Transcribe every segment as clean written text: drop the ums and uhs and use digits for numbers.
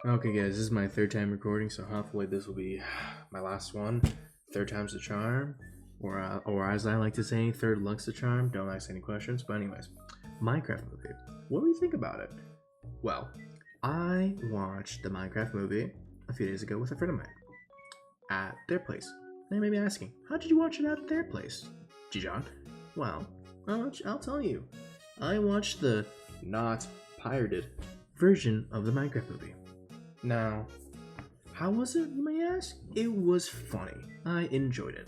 Okay, guys, this is my third time recording, so hopefully this will be my last one. Third time's the charm, or as I like to say, third luck's the charm. Don't ask any questions. But anyways, Minecraft movie. What do you think about it? Well, I watched the Minecraft movie a few days ago with a friend of mine at their place. They may be asking, how did you watch it at their place, Jijan? Well, I'll tell you. I watched the not pirated version of the Minecraft movie. Now, how was it, you may ask? It was funny. I enjoyed it.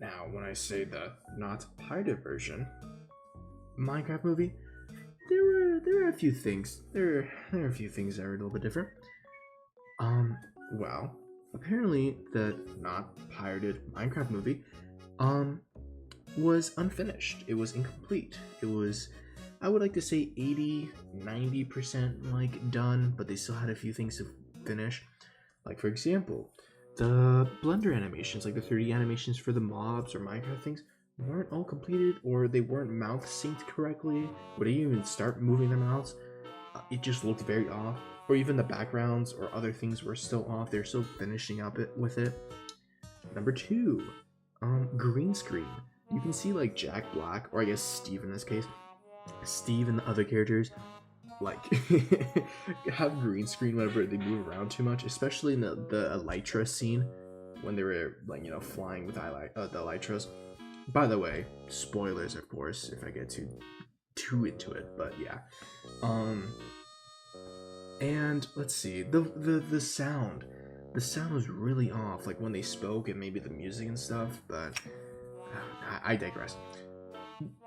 Now, when I say the not pirated version, Minecraft movie, there are a few things. There are a few things that are a little bit different. Well, apparently the not pirated Minecraft movie, was unfinished. It was incomplete. It was, I would like to say 80-90% like done, but they still had a few things to finish. Like for example, the Blender animations, like the 3D animations for the mobs or Minecraft things, weren't all completed, or they weren't mouth synced correctly. When they even start moving their mouths, it just looked very off. Or even the backgrounds or other things were still off. They're still finishing up with it. Number two, green screen. You can see like Jack Black, or I guess Steve in this case, Steve and the other characters, like have green screen whenever they move around too much, especially in the Elytra scene when they were like, flying with the Elytras. By the way, spoilers of course if I get too into it, but yeah. And let's see, the sound was really off, like when they spoke and maybe the music and stuff, but I digress.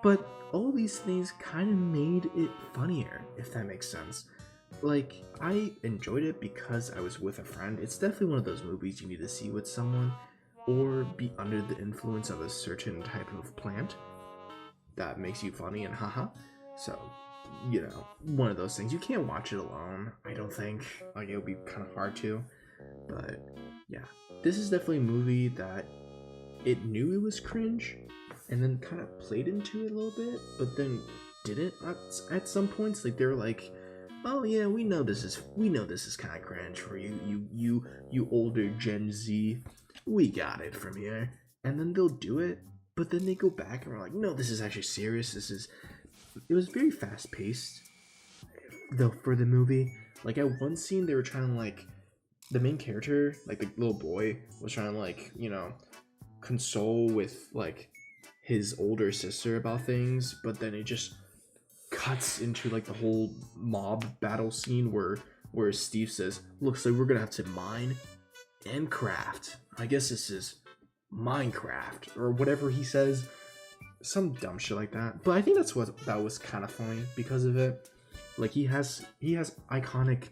But all these things kind of made it funnier, if that makes sense. Like, I enjoyed it because I was with a friend. It's definitely one of those movies you need to see with someone, or be under the influence of a certain type of plant that makes you funny and haha. So, one of those things. You can't watch it alone, I don't think. Like, it would be kind of hard to. But, yeah. This is definitely a movie that it knew it was cringe, and then kind of played into it a little bit, but then didn't at some points. Like they were like, "Oh yeah, we know this is kind of cringe for you older Gen Z. We got it from here." And then they'll do it, but then they go back and are like, "No, this is actually serious. It was very fast paced, though, for the movie. Like at one scene, they were trying to like, the main character, like the little boy, was trying to like, console with like his older sister about things, but then it just cuts into like the whole mob battle scene where Steve says, "Looks like we're gonna have to mine and craft. I guess this is Minecraft," or whatever he says, some dumb shit like that. But I think that was kind of funny because of it. Like he has iconic.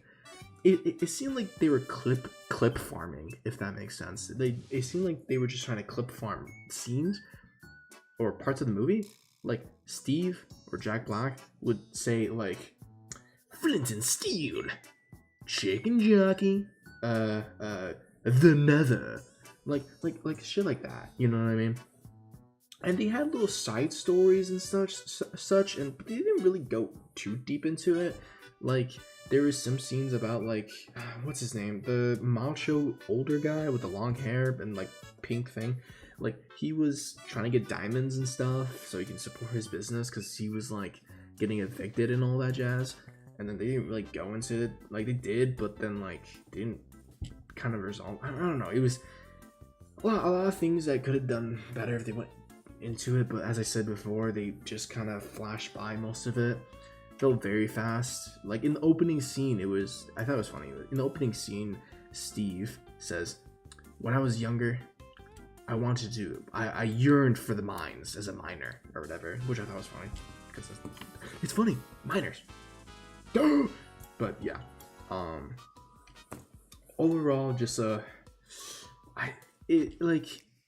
It seemed like they were clip farming, if that makes sense. It seemed like they were just trying to clip farm scenes or parts of the movie. Like Steve or Jack Black would say like, "Flint and steel, chicken jockey, the nether," like shit like that. You know what I mean? And they had little side stories and such, and they didn't really go too deep into it. Like there was some scenes about like, what's his name, the macho older guy with the long hair and like pink thing. Like he was trying to get diamonds and stuff so he can support his business because he was like getting evicted and all that jazz. And then they didn't really go into it. Like they did, but then like they didn't kind of resolve. I don't know. It was a lot of things that could have done better if they went into it. But as I said before, they just kind of flashed by most of it. Felt very fast. Like in the opening scene, I thought it was funny. In the opening scene, Steve says, "When I was younger, I yearned for the mines as a miner," or whatever, which I thought was funny because it's funny, miners. But yeah, overall, just I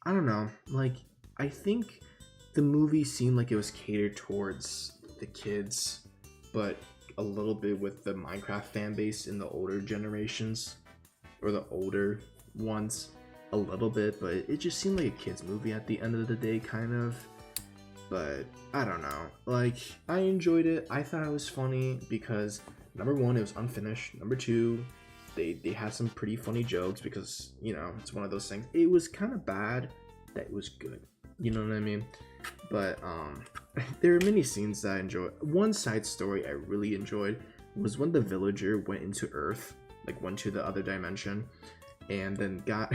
don't know, like I think the movie seemed like it was catered towards the kids, but a little bit with the Minecraft fan base in the older generations or the older ones. A little bit, but it just seemed like a kid's movie at the end of the day, kind of. But I don't know, like I enjoyed it. I thought it was funny because number one, it was unfinished. Number two, they had some pretty funny jokes because, you know, it's one of those things. It was kind of bad that it was good. You know what I mean? But there are many scenes that I enjoyed. One side story I really enjoyed was when the villager went into Earth, like went to the other dimension, and then got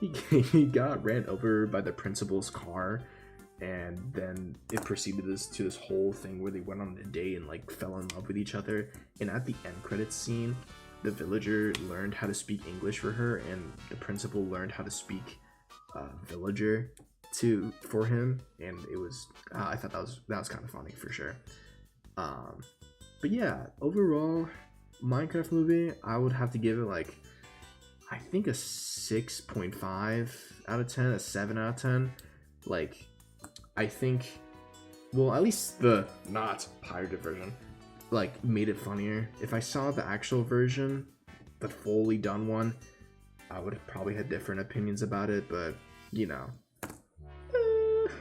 he got ran over by the principal's car, and then it proceeded to this whole thing where they went on a date and like fell in love with each other. And at the end credits scene, the villager learned how to speak English for her, and the principal learned how to speak villager for him, and it was I thought that was kind of funny for sure. But yeah, overall, Minecraft movie, I would have to give it like, I think a 6.5 out of 10, a 7 out of 10. Like, I think, well, at least the not pirated version, like, made it funnier. If I saw the actual version, the fully done one, I would have probably had different opinions about it, but, you know,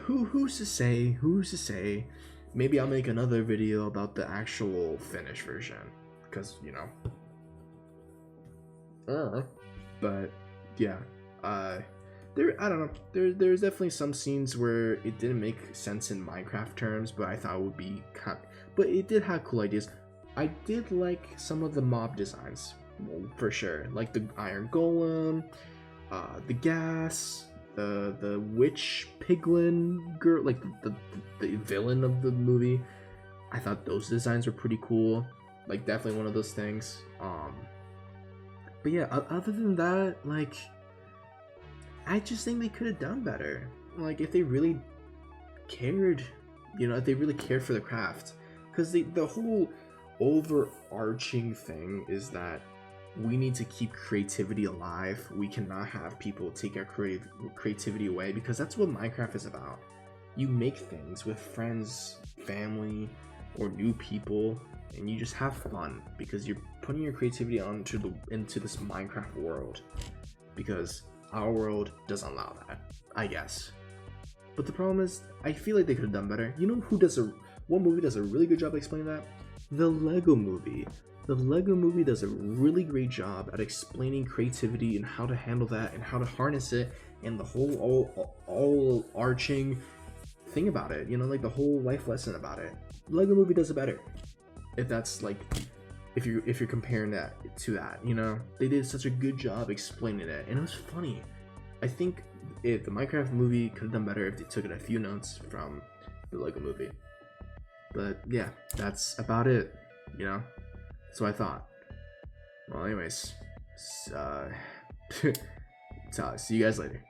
who's to say? Who's to say? Maybe I'll make another video about the actual finished version, because, you know. But yeah, I don't know. There's definitely some scenes where it didn't make sense in Minecraft terms, but I thought it would be but it did have cool ideas. I did like some of the mob designs, for sure, like the iron golem, the gas, the witch piglin girl, like the villain of the movie. I thought those designs were pretty cool. Like, definitely one of those things. But yeah, other than that, like, I just think they could have done better. Like, if they really cared, you know, if they really cared for the craft. Because the whole overarching thing is that we need to keep creativity alive. We cannot have people take our creativity away, because that's what Minecraft is about. You make things with friends, family, or new people, and you just have fun because you're putting your creativity into this Minecraft world, because our world doesn't allow that, I guess. But the problem is, I feel like they could have done better. You know what movie does a really good job explaining that? The Lego Movie. The Lego Movie does a really great job at explaining creativity and how to handle that and how to harness it, and the whole all arching thing about it, you know, like the whole life lesson about it. Lego Movie does it better. If that's like, if you're comparing that to that, you know, they did such a good job explaining it, and it was funny. I think the Minecraft movie could have done better if they took a few notes from the Lego Movie. But yeah, that's about it, you know. So I thought. Well, anyways, see you guys later.